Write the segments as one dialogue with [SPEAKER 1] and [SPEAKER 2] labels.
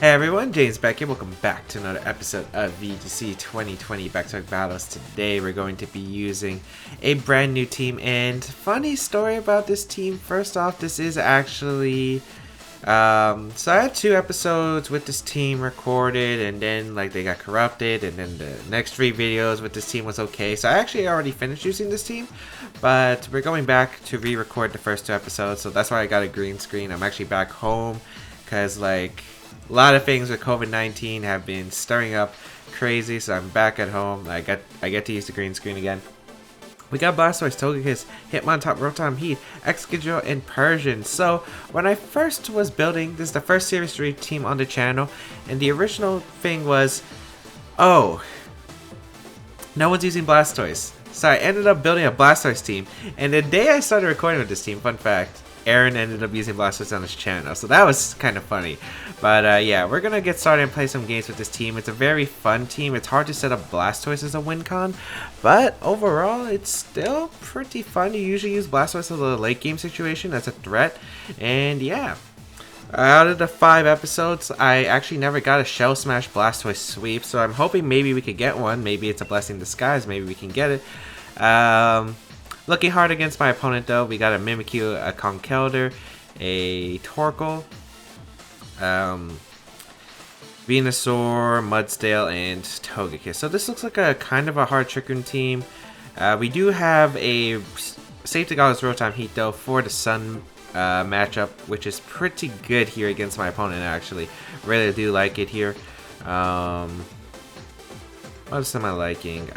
[SPEAKER 1] Hey everyone, James back here. Welcome back to another episode of VGC 2020 Baek Battles. Today we're going to be using a brand new team, and funny story about this team. First off, this is actually so I had 2 episodes with this team recorded, and then like they got corrupted, and then the next 3 videos with this team was okay. So I actually already finished using this team, but we're going back to re-record the first 2 episodes. So that's why I got a green screen. I'm actually back home because like a lot of things with COVID-19 have been stirring up crazy, so I'm back at home. I get to use the green screen again. We got Blastoise, Togekiss, Hitmontop, Rotom, Heat, Excadrill, and Persian. So when I first was building, this is the first Series 3 team on the channel, and the original thing was, oh, no one's using Blastoise. So I ended up building a Blastoise team, and the day I started recording with this team, fun fact, Aaron ended up using Blastoise on his channel, so that was kind of funny. But yeah, we're gonna get started and play some games with this team. It's a very fun team. It's hard to set up Blastoise as a win con, but overall it's still pretty fun. You usually use Blastoise as a late game situation as a threat, and yeah. Out of the 5 episodes, I actually never got a Shell Smash Blastoise sweep, so I'm hoping maybe we could get one. Maybe it's a blessing in disguise, maybe we can get it. Looking hard against my opponent though. We got a Mimikyu, a Conkeldurr, a Torkoal, Venusaur, Mudsdale, and Togekiss. So this looks like a kind of a hard Trick Room team. We do have a Safety Goggles Rotom Heat though for the Sun matchup, which is pretty good here against my opponent actually. Really do like it here. What else am I liking?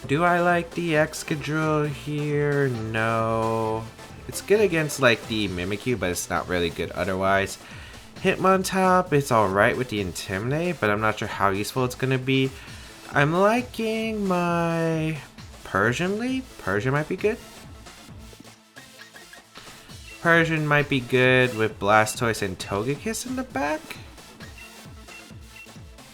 [SPEAKER 1] Do I like the Excadrill here? No. It's good against like the Mimikyu, but it's not really good otherwise. Hitmontop, it's alright with the Intimidate, but I'm not sure how useful it's going to be. I'm liking my Persian lead. Persian might be good. Persian might be good with Blastoise and Togekiss in the back.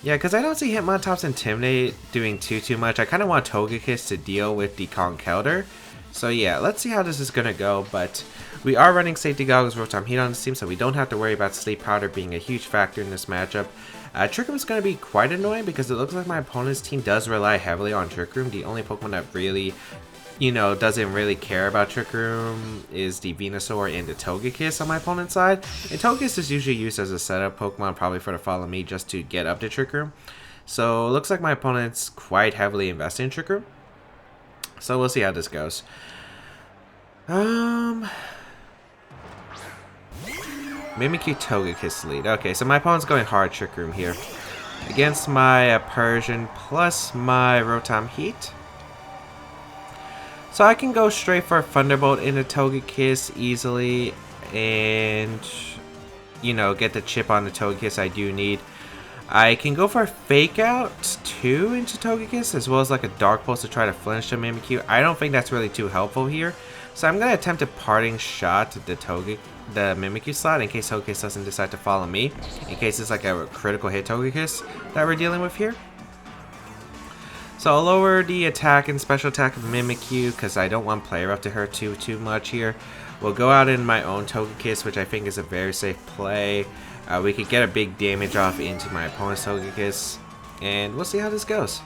[SPEAKER 1] Yeah, because I don't see Hitmontop's Intimidate doing too much. I kind of want Togekiss to deal with the Conkeldurr. So yeah, let's see how this is going to go. But we are running Safety Goggles Rotom Heat on this team, so we don't have to worry about Sleep Powder being a huge factor in this matchup. Trick Room is going to be quite annoying because it looks like my opponent's team does rely heavily on Trick Room. The only Pokemon that really, you know, doesn't really care about Trick Room is the Venusaur and the Togekiss on my opponent's side. And Togekiss is usually used as a setup Pokemon, probably for the Follow Me, just to get up to Trick Room. So it looks like my opponent's quite heavily invested in Trick Room. So we'll see how this goes. Mimikyu Togekiss lead. Okay, so my opponent's going hard Trick Room here. Against my Persian plus my Rotom Heat. So I can go straight for a Thunderbolt into Togekiss easily and, you know, get the chip on the Togekiss I do need. I can go for a Fake Out too into Togekiss, as well as like a Dark Pulse to try to flinch the Mimikyu. I don't think that's really too helpful here. So I'm going to attempt a Parting Shot to the Mimikyu slot in case Togekiss doesn't decide to follow me. In case it's like a critical hit Togekiss that we're dealing with here. So I'll lower the attack and special attack of Mimikyu because I don't want Player Up to hurt too much here. We'll go out in my own Togekiss, which I think is a very safe play. We could get a big damage off into my opponent's Togekiss, and we'll see how this goes.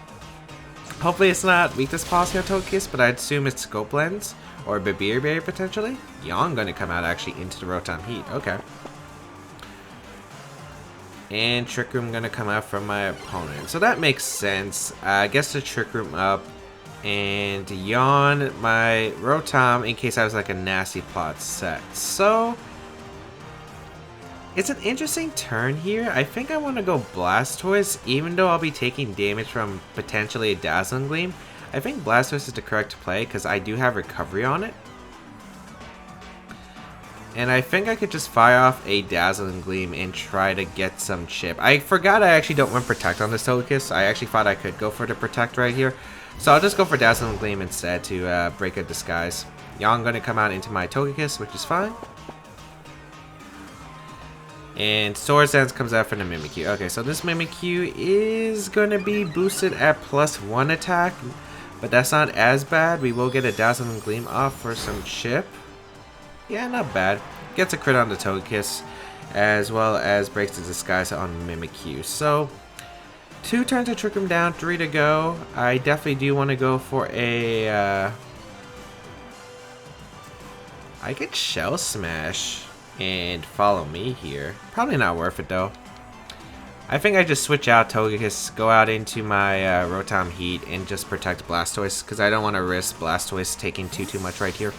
[SPEAKER 1] Hopefully it's not weakness policy on Togekiss, but I'd assume it's Scope Lens or Babiri Berry potentially. Yawn going to come out actually into the Rotom Heat. Okay. And Trick Room going to come out from my opponent. So that makes sense. I guess the Trick Room up. And Yawn my Rotom in case I was like a nasty plot set. So it's an interesting turn here. I think I want to go Blastoise, even though I'll be taking damage from potentially a Dazzling Gleam. I think Blastoise is the correct play because I do have recovery on it. And I think I could just fire off a Dazzling Gleam and try to get some chip. I forgot I actually don't want Protect on this Togekiss. I actually thought I could go for the Protect right here. So I'll just go for Dazzling Gleam instead to break a disguise. Yawn going to come out into my Togekiss, which is fine. And Swords Dance comes out for the Mimikyu. Okay, so this Mimikyu is going to be boosted at +1 attack. But that's not as bad. We will get a Dazzling Gleam off for some chip. Yeah, not bad. gets a crit on the Togekiss, as well as breaks the disguise on Mimikyu. So 2 turns to trick him down, 3 to go. I definitely do want to go for a I could Shell Smash and follow me here. Probably not worth it though. I think I just switch out Togekiss, go out into my Rotom Heat, and just protect Blastoise, because I don't want to risk Blastoise taking too much right here.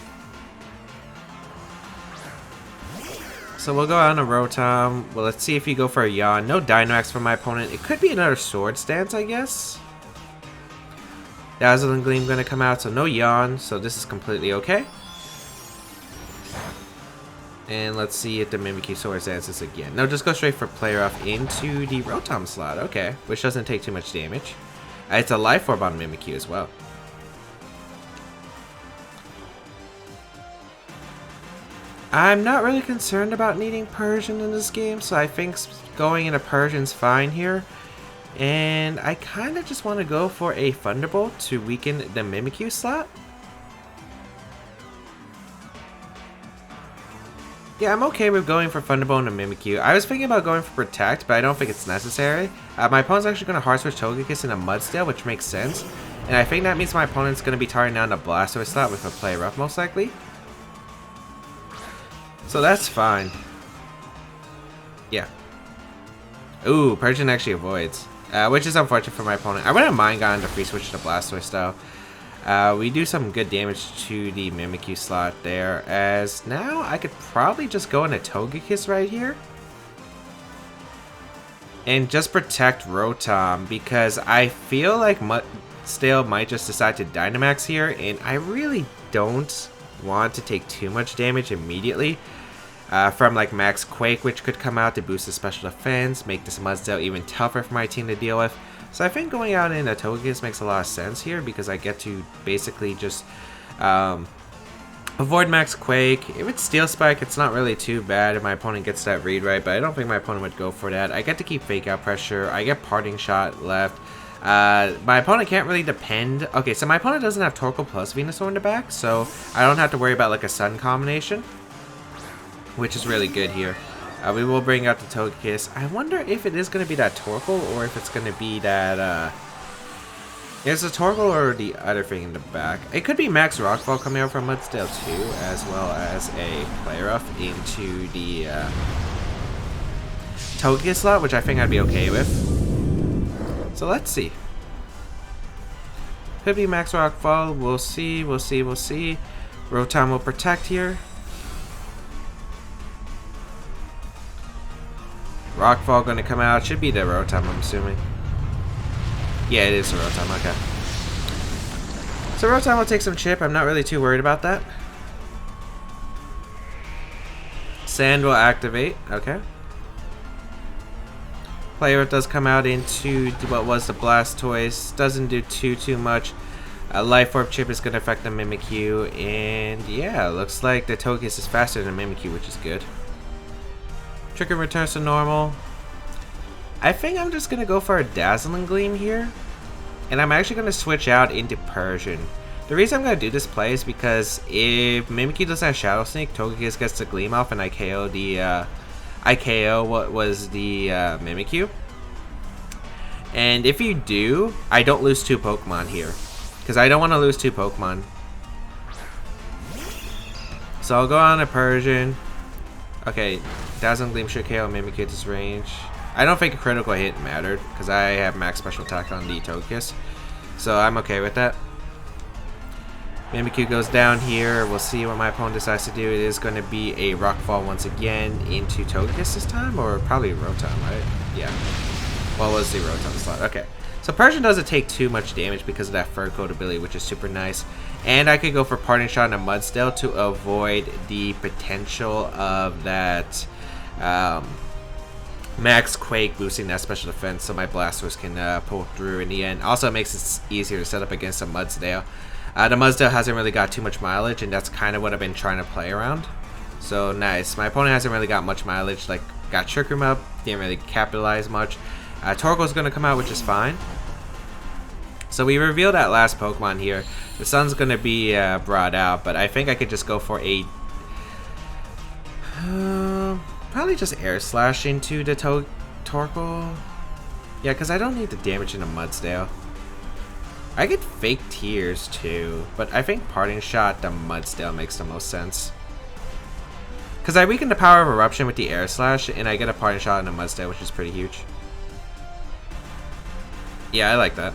[SPEAKER 1] So we'll go out on a Rotom. Well, let's see if you go for a Yawn. No Dynamax from my opponent. It could be another Sword Stance, I guess. Dazzling Gleam going to come out, so no Yawn, so this is completely okay. And let's see if the Mimikyu Sword Stances again. No, just go straight for Play Rough into the Rotom slot. Okay, which doesn't take too much damage. It's a Life Orb on Mimikyu as well. I'm not really concerned about needing Persian in this game, so I think going into Persian's fine here. And I kind of just want to go for a Thunderbolt to weaken the Mimikyu slot. Yeah, I'm okay with going for Thunderbolt and Mimikyu. I was thinking about going for Protect, but I don't think it's necessary. My opponent's actually going to Hard Switch Togekiss in a Mudsdale, which makes sense. And I think that means my opponent's going to be targeting down the Blastoise slot with a Play Rough, most likely. So that's fine. Yeah. Ooh, Persian actually avoids. Which is unfortunate for my opponent. I wouldn't mind going to free switch to Blastoise though. We do some good damage to the Mimikyu slot there, as now I could probably just go into Togekiss right here. And just protect Rotom, because I feel like Mudsdale might just decide to Dynamax here, and I really don't want to take too much damage immediately. From like Max Quake, which could come out to boost the special defense, make this Mudsdale even tougher for my team to deal with. So I think going out in a Togekiss makes a lot of sense here, because I get to basically just avoid Max Quake. If it's Steel Spike, it's not really too bad if my opponent gets that read right, but I don't think my opponent would go for that. I get to keep Fake Out Pressure. I get Parting Shot left. My opponent can't really depend. Okay, so my opponent doesn't have Torkoal plus Venusaur in the back, so I don't have to worry about like a Sun combination, which is really good here. We will bring out the Togekiss. I wonder if it is going to be that Torkoal, or if it's going to be that, is it Torkoal or the other thing in the back? It could be Max Rockfall coming out from Mudsdale too, as well as a Play Rough into the Togekiss slot, which I think I'd be okay with. So let's see. Could be Max Rockfall. We'll see, we'll see, we'll see. Rotom will protect here. Rockfall going to come out. Should be the Rotom, I'm assuming. Yeah, it is the Rotom. Okay. So Rotom will take some chip. I'm not really too worried about that. Sand will activate. Okay. Player does come out into what was the Blastoise. Doesn't do too much. Life Orb chip is going to affect the Mimikyu. And yeah, looks like the Togekiss is faster than Mimikyu, which is good. Trigger returns to normal. I think I'm just going to go for a Dazzling Gleam here. And I'm actually going to switch out into Persian. The reason I'm going to do this play is because if Mimikyu doesn't have Shadow Sneak, Togekiss gets the Gleam off and I KO what was the Mimikyu. And if you do, I don't lose 2 Pokemon here, because I don't want to lose 2 Pokemon. So I'll go on a Persian. Okay, Dazzling Gleam should KO Mimikyu at this range. I don't think a critical hit mattered, because I have max special attack on the Togekiss. So I'm okay with that. Mimikyu goes down here. We'll see what my opponent decides to do. It is going to be a Rockfall once again into Togekiss this time, or probably Rotom, right? Yeah. What was the Rotom slot? Okay. So Persian doesn't take too much damage because of that Fur Coat ability, which is super nice. And I could go for Parting Shot and a Mudsdale to avoid the potential of that Max Quake boosting that special defense, so my Blastoise can pull through in the end. Also, it makes it easier to set up against a Mudsdale. The Mudsdale hasn't really got too much mileage, and that's kind of what I've been trying to play around. So nice. My opponent hasn't really got much mileage. Like, got Trick Room up, didn't really capitalize much. Torkoal's going to come out, which is fine. So we reveal that last Pokemon here. The Sun's going to be brought out, but I think I could just go for a... Probably just Air Slash into the Torkoal. Yeah, because I don't need the damage in a Mudsdale. I get Fake Tears too, but I think Parting Shot the Mudsdale makes the most sense. Because I weaken the power of Eruption with the Air Slash, and I get a Parting Shot and a Mudsdale, which is pretty huge. Yeah, I like that.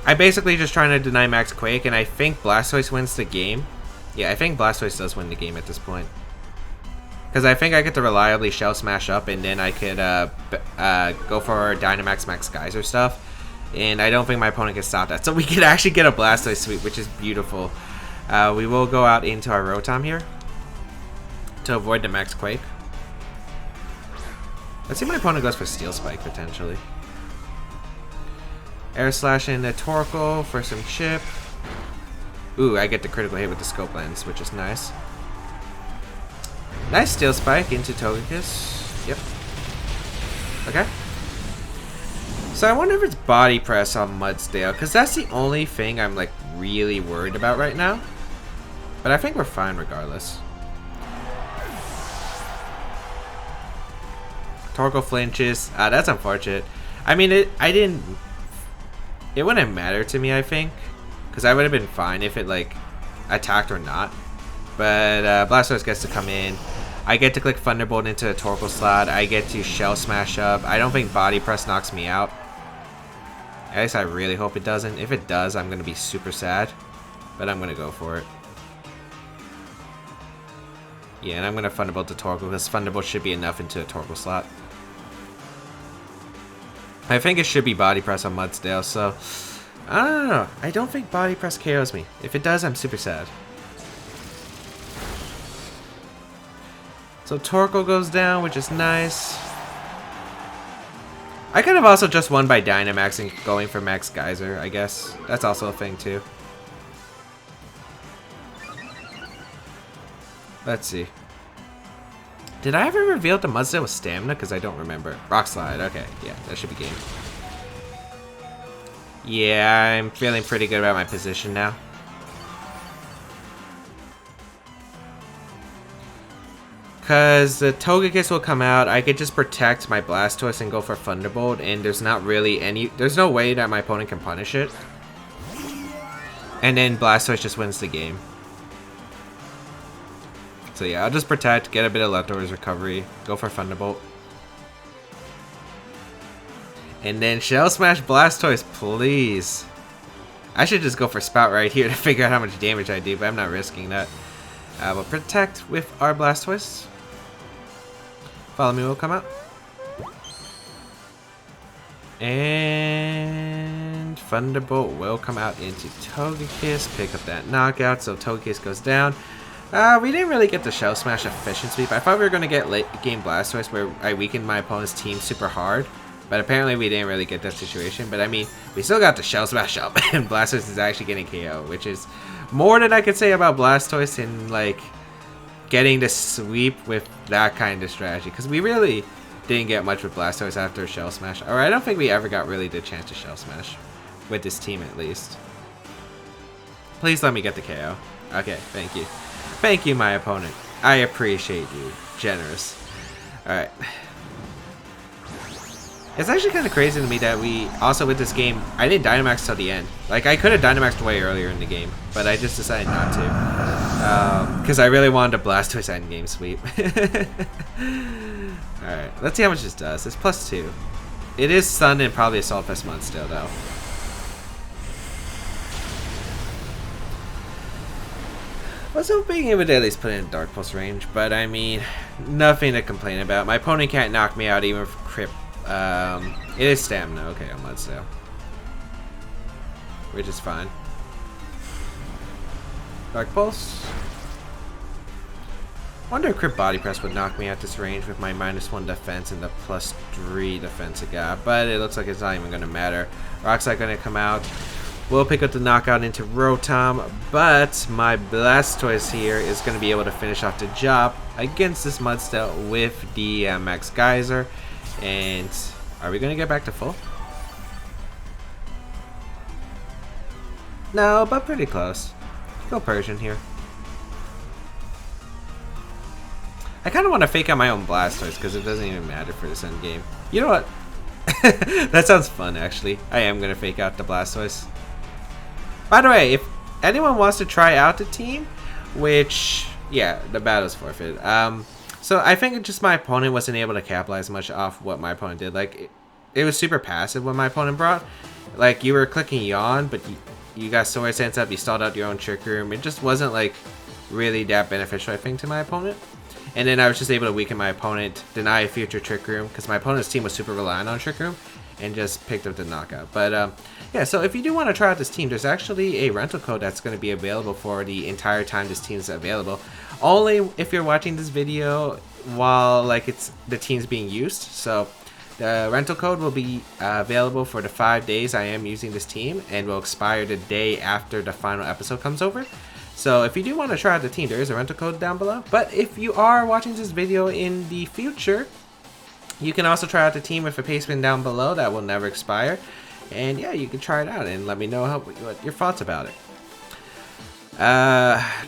[SPEAKER 1] I'm basically just trying to deny Max Quake, and I think Blastoise wins the game. Yeah, I think Blastoise does win the game at this point. Because I think I get to reliably Shell Smash up, and then I could go for Dynamax Max Geyser stuff. And I don't think my opponent can stop that. So we could actually get a Blastoise sweep, which is beautiful. We will go out into our Rotom here to avoid the Max Quake. Let's see if my opponent goes for Steel Spike, potentially. Air Slash in the Torkoal for some chip. Ooh, I get the critical hit with the Scope Lens, which is nice. Nice Steel Spike into Togekiss. Yep. Okay. So I wonder if it's Body Press on Mudsdale, because that's the only thing I'm like really worried about right now. But I think we're fine regardless. Torkoal flinches. That's unfortunate. I mean, it wouldn't matter to me, I think, because I would have been fine if it like attacked or not. But Blastoise gets to come in. I get to click Thunderbolt into a Torkoal slot. I get to Shell Smash up. I don't think Body Press knocks me out. At least I really hope it doesn't. If it does, I'm going to be super sad. But I'm going to go for it. Yeah, and I'm going to Thunderbolt the Torkoal because Thunderbolt should be enough into a Torkoal slot. I think it should be Body Press on Mudsdale, so I don't know. I don't think Body Press KOs me. If it does, I'm super sad. So Torkoal goes down, which is nice. I could have also just won by Dynamax and going for Max Geyser, I guess. That's also a thing too. Let's see. Did I ever reveal the Mudsdale with Stamina? Because I don't remember. Rock Slide, okay. Yeah, that should be game. Yeah, I'm feeling pretty good about my position now. Because the Togekiss will come out, I could just protect my Blastoise and go for Thunderbolt, and there's not really any... There's no way that my opponent can punish it. And then Blastoise just wins the game. So yeah, I'll just protect, get a bit of Leftovers recovery, go for Thunderbolt. And then Shell Smash Blastoise, please. I should just go for Spout right here to figure out how much damage I do, but I'm not risking that. We'll protect with our Blastoise. Follow Me will come out. And Thunderbolt will come out into Togekiss. Pick up that knockout, so Togekiss goes down. We didn't really get the Shell Smash efficient sweep. I thought we were going to get late game Blastoise where I weakened my opponent's team super hard. But apparently we didn't really get that situation. But I mean, we still got the Shell Smash up. And Blastoise is actually getting KO, which is more than I could say about Blastoise in like getting the sweep with that kind of strategy. Because we really didn't get much with Blastoise after Shell Smash. Or I don't think we ever got really the chance to Shell Smash. With this team at least. Please let me get the KO. Okay, thank you. Thank you, my opponent. I appreciate you. Generous. Alright. It's actually kind of crazy to me that we, also with this game, I didn't Dynamax till the end. Like, I could have Dynamaxed way earlier in the game, but I just decided not to. Because I really wanted a Blastoise endgame sweep. Alright, let's see how much this does. It's +2. It is Sun and probably Assault Vest still, though. I was hoping it would at least put in Dark Pulse range, but I mean, nothing to complain about. My opponent can't knock me out even for Crypt. It is Stamina, okay, on Mudsdale. Which is fine. Dark Pulse. Wonder if Crypt Body Press would knock me at this range with my -1 defense and the +3 defense I got, but it looks like it's not even going to matter. Rock Slide going to come out. We'll pick up the knockout into Rotom, but my Blastoise here is going to be able to finish off the job against this Mudsdale with the Max Geyser. And are we going to get back to full? No, but pretty close. Go Persian here. I kind of want to fake out my own Blastoise because it doesn't even matter for this end game. You know what? That sounds fun, actually. I am going to fake out the Blastoise. By the way, if anyone wants to try out the team, which, yeah, the battle's forfeit. So I think just my opponent wasn't able to capitalize much off what my opponent did. Like, it was super passive what my opponent brought. Like, you were clicking Yawn, but you got Sword Stance up, you stalled out your own Trick Room. It just wasn't, like, really that beneficial, I think, to my opponent. And then I was just able to weaken my opponent, deny a future Trick Room, because my opponent's team was super reliant on Trick Room, and just picked up the knockout. But, yeah, so if you do want to try out this team, there's actually a rental code that's going to be available for the entire time this team is available. Only if you're watching this video while, like, the team's being used. So the rental code will be available for the 5 days I am using this team, and will expire the day after the final episode comes over. So if you do want to try out the team, there is a rental code down below. But if you are watching this video in the future, you can also try out the team with a paste bin down below that will never expire. And yeah, you can try it out and let me know what your thoughts about it.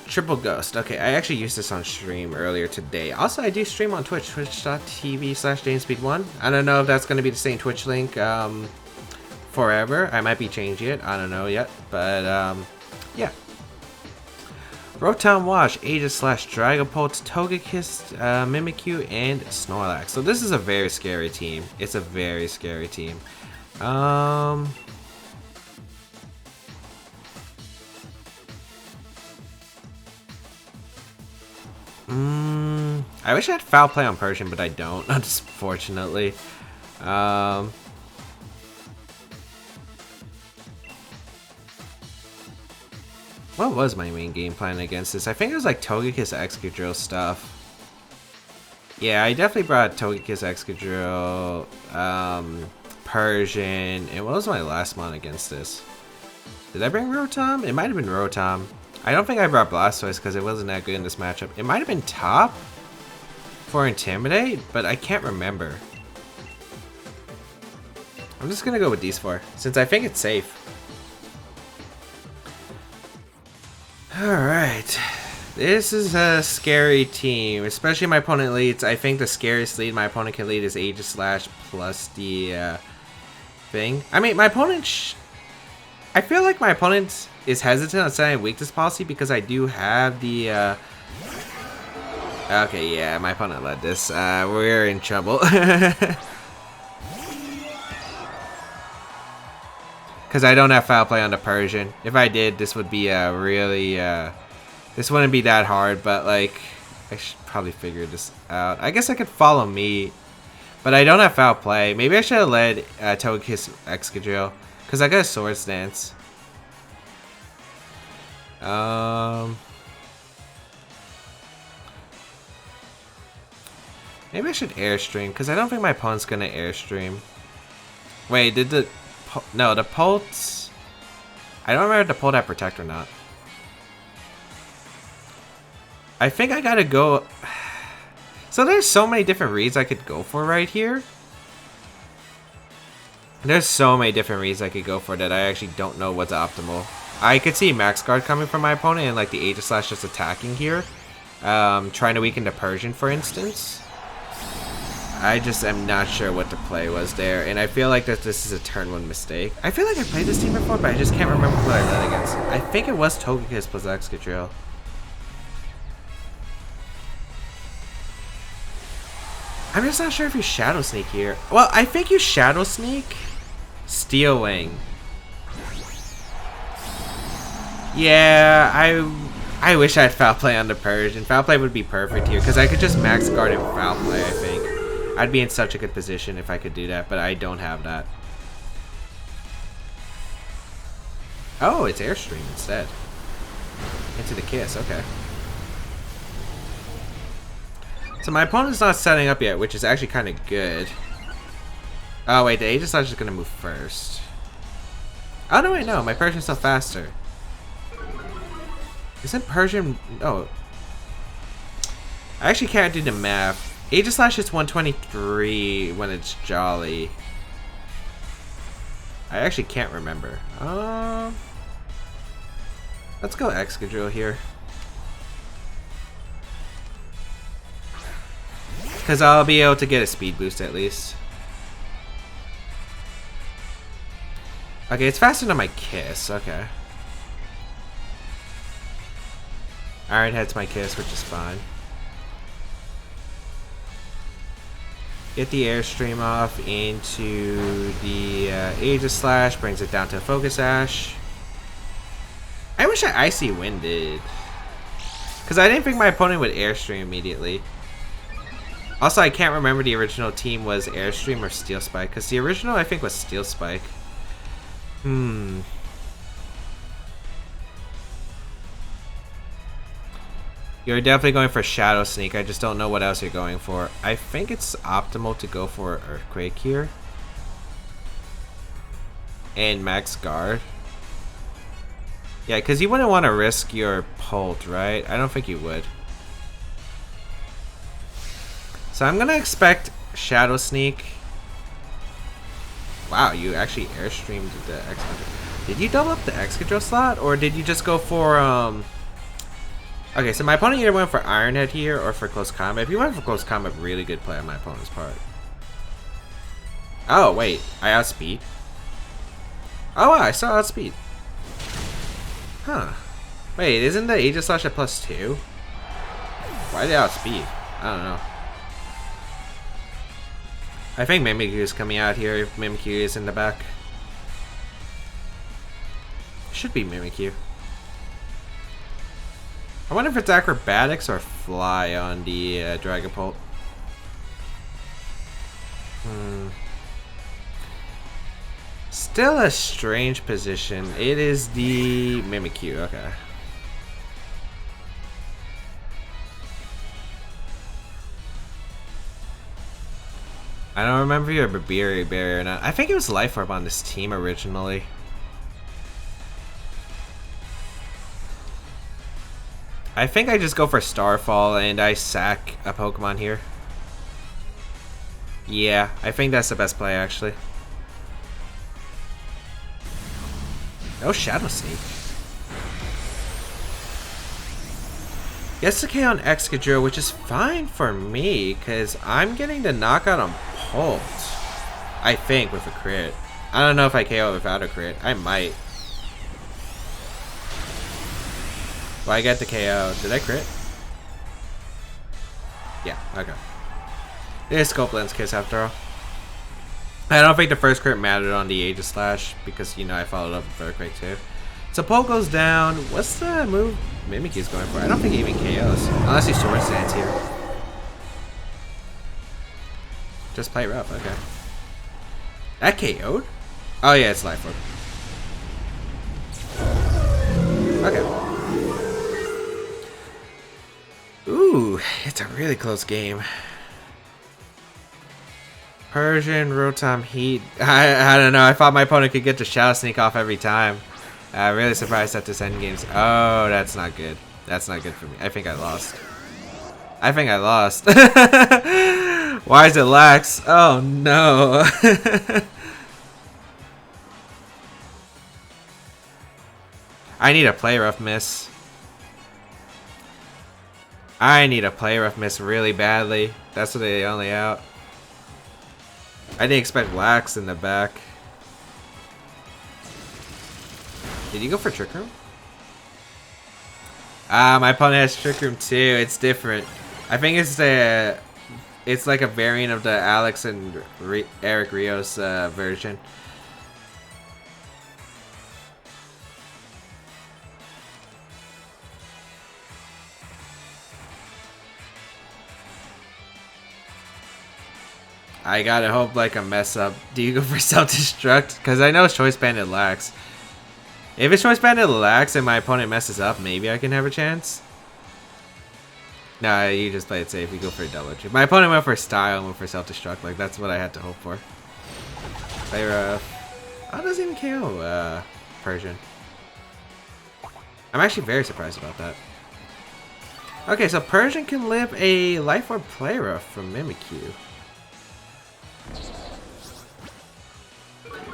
[SPEAKER 1] Triple Ghost. Okay, I actually used this on stream earlier today. Also, I do stream on Twitch, twitch.tv/JamesSpeed1. I don't know if that's going to be the same Twitch link forever. I might be changing it. I don't know yet. But yeah. Rotom Wash, Aegis Slash, Dragapult, Togekiss, Mimikyu, and Snorlax. So this is a very scary team. It's a very scary team. I wish I had Foul Play on Persian, but I don't, unfortunately. What was my main game plan against this? I think it was like Togekiss Excadrill stuff. Yeah, I definitely brought Togekiss Excadrill, Persian, and what was my last mon against this? Did I bring Rotom? It might have been Rotom. I don't think I brought Blastoise because it wasn't that good in this matchup. It might have been Top for Intimidate, but I can't remember. I'm just gonna go with these four since I think it's safe. Alright, this is a scary team, especially my opponent leads. I think the scariest lead my opponent can lead is Aegis Slash plus the thing. I mean, my opponent, I feel like my opponent is hesitant on setting weakness policy because I do have the, okay, yeah, my opponent led this. We're in trouble. Because I don't have Foul Play on the Persian. If I did, this would be really, this wouldn't be that hard, but like, I should probably figure this out. I guess I could follow me, but I don't have Foul Play. Maybe I should have led Togekiss Excadrill, because I got a Sword Stance. Maybe I should Airstream, because I don't think my opponent's going to Airstream. Wait, did the... No, the Pult... I don't remember if the Pult had Protect or not. I think I gotta go... So there's so many different reads I could go for right here. There's so many different reads I could go for that I actually don't know what's optimal. I could see Max Guard coming from my opponent and like the Aegis Slash just attacking here. Trying to weaken the Persian, for instance. I just am not sure what the play was there, and I feel like that this is a turn one mistake. I feel like I played this team before, but I just can't remember what I led against. I think it was Togekiss plus Excadrill. I'm just not sure if you Shadow Sneak here. Well, I think you Shadow Sneak Steel Wing. Yeah, I wish I had Foul Play on the Persian. Foul Play would be perfect here, because I could just Max Guard and Foul Play, I think. I'd be in such a good position if I could do that, but I don't have that. Oh, it's Airstream instead. Into the Kiss, okay. So my opponent's not setting up yet, which is actually kind of good. Oh wait, the Aegis Slash is going to move first. Oh no, wait, no, my Persian's still faster. Isn't Persian... Oh. I actually can't do the math. Aegis Slash is 123 when it's Jolly. I actually can't remember. Let's go Excadrill here. Because I'll be able to get a speed boost at least. Okay, it's faster than my Kiss. Okay. Iron Head's my Kiss, which is fine. Get the Airstream off into the Aegis Slash, brings it down to Focus Ash. I wish I Icy Winded. Because I didn't think my opponent would Airstream immediately. Also, I can't remember the original team was Airstream or Steel Spike. Because the original, I think, was Steel Spike. You're definitely going for Shadow Sneak. I just don't know what else you're going for. I think it's optimal to go for Earthquake here. And Max Guard. Yeah, because you wouldn't want to risk your Pult, right? I don't think you would. So I'm going to expect Shadow Sneak. Wow, you actually Airstreamed the Excadrill. Did you double up the Excadrill slot? Or did you just go for, Okay, so my opponent either went for Iron Head here or for Close Combat. If you went for Close Combat, really good play on my opponent's part. Oh, wait. I outspeed? Oh, wow, I saw outspeed. Huh. Wait, isn't the Aegis Slash at +2? Why did I outspeed? I don't know. I think Mimikyu is coming out here. Mimikyu is in the back. Should be Mimikyu. I wonder if it's Acrobatics or Fly on the Dragapult. Still a strange position. It is the Mimikyu. Okay. I don't remember your Babiri Berry or not. I think it was Life Orb on this team originally. I think I just go for Starfall and I sack a Pokemon here. Yeah, I think that's the best play actually. No Shadow Sneak. Gets the K on Excadrill, which is fine for me because I'm getting the knockout on Pult. I think with a crit. I don't know if I KO without a crit. I might. Well, I get the KO. Did I crit? Yeah, okay. It is Scope Lens Kiss after all. I don't think the first crit mattered on the Aegis Slash because, you know, I followed up with Earthquake too. So Pole goes down. What's the move Mimikyu's going for? I don't think he even KOs. Unless he Sword Stands here. Just play rough, okay. That KO'd? Oh yeah, it's Life Orb. Okay. Ooh, it's a really close game. Persian, Rotom, Heat. I don't know. I thought my opponent could get the Shadow Sneak off every time. I'm really surprised at this end games. Oh, that's not good. That's not good for me. I think I lost. I think I lost. Why is it lax? Oh no. I need a play rough miss. I need a play rough miss really badly. That's what they only out. I didn't expect Wax in the back. Did you go for Trick Room? Ah, my opponent has Trick Room too. It's different. I think it's like a variant of the Alex and Eric Rios version. I gotta hope like a mess up. Do you go for self-destruct? Because I know it's Choice Banded Lax. If it's Choice Banded Lax and my opponent messes up, maybe I can have a chance. Nah, you just play it safe. You go for a double trip. My opponent went for Style and went for self-destruct. Like, that's what I had to hope for. Play rough. Oh, it doesn't even KO Persian. I'm actually very surprised about that. Okay, so Persian can live a Life Orb play rough from Mimikyu.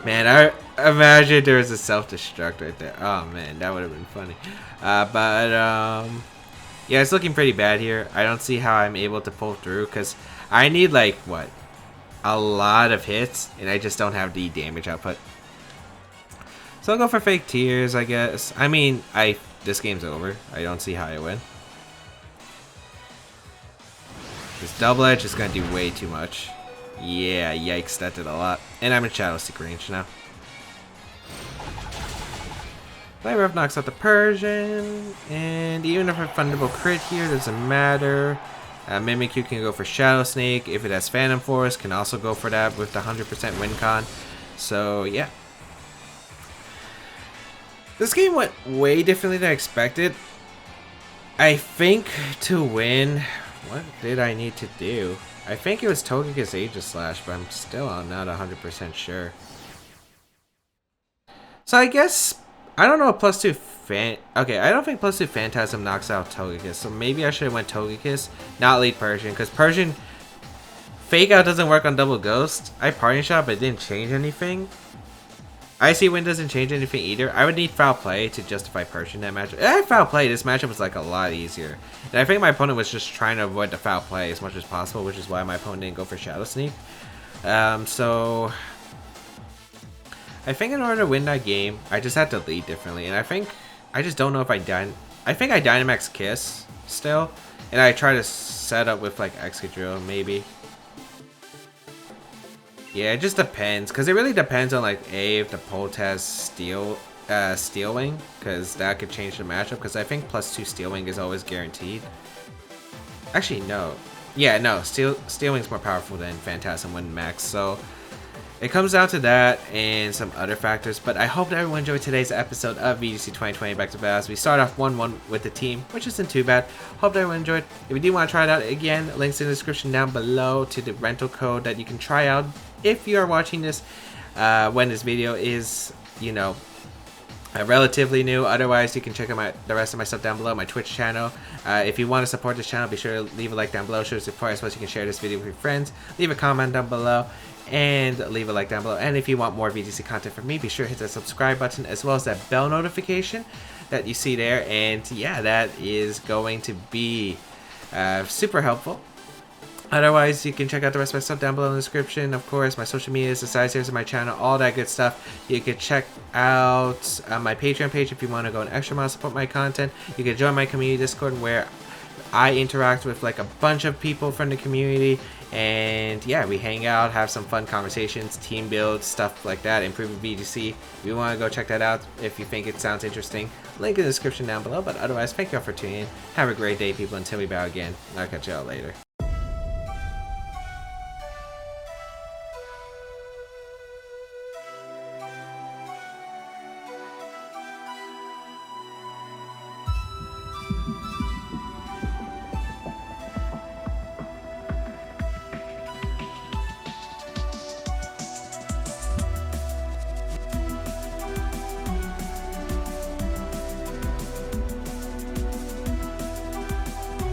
[SPEAKER 1] Man, I imagine there was a self-destruct right there. Oh man, that would have been funny. Yeah, it's looking pretty bad here. I don't see how I'm able to pull through because I need like, what, a lot of hits and I just don't have the damage output. So I'll go for fake tears, I guess. I mean, this game's over. I don't see how I win. This double edge is going to do way too much. Yeah, yikes, that did a lot. And I'm in Shadow Seek range now. Fire Breath knocks out the Persian, and even if I Thunderbolt crit here, doesn't matter. Mimikyu can go for Shadow Snake. If it has Phantom Force, can also go for that with the 100% win con. So yeah, this game went way differently than I expected. I think to win, what did I need to do? I think it was Togekiss Aegis Slash, but I'm still not 100% sure. So I guess, I don't know if +2 okay, I don't think +2 Phantasm knocks out Togekiss, so maybe I should have went Togekiss, not lead Persian, because Persian Fake Out doesn't work on Double Ghost. I Parting Shot, but it didn't change anything. Icy Wind doesn't change anything either. I would need Foul Play to justify Persian that matchup. If I had Foul Play, this matchup was like a lot easier. And I think my opponent was just trying to avoid the Foul Play as much as possible, which is why my opponent didn't go for Shadow Sneak. So I think in order to win that game, I just had to lead differently. And I think, I just don't know if I think I Dynamax Kiss still. And I try to set up with like Excadrill, maybe. Yeah, it just depends, because it really depends on like if the Polt has Steel Wing, because that could change the matchup, because I think +2 Steel Wing is always guaranteed. Actually, no. Yeah, no, Steel Wing's more powerful than Phantasm Wind Max, so it comes down to that and some other factors, but I hope that everyone enjoyed today's episode of VGC 2020 Back to Battles. We start off 1-1 with the team, which isn't too bad. Hope that everyone enjoyed. If you do want to try it out, again, links in the description down below to the rental code that you can try out if you are watching this when this video is, you know, relatively new. Otherwise, you can check out the rest of my stuff down below, my Twitch channel. If you want to support this channel, be sure to leave a like down below, show support, as well as you can share this video with your friends, leave a comment down below, and leave a like down below. And if you want more VGC content from me, be sure to hit that subscribe button as well as that bell notification that you see there. And yeah, that is going to be super helpful. Otherwise, you can check out the rest of my stuff down below in the description. Of course, my social medias, the size here of my channel, all that good stuff. You can check out my Patreon page if you want to go an extra mile support my content. You can join my community Discord where I interact with like a bunch of people from the community. And yeah, we hang out, have some fun conversations, team builds, stuff like that, improving VGC. If you want to go check that out, if you think it sounds interesting, link in the description down below. But otherwise, thank you all for tuning in. Have a great day, people, until we battle again. I'll catch you all later.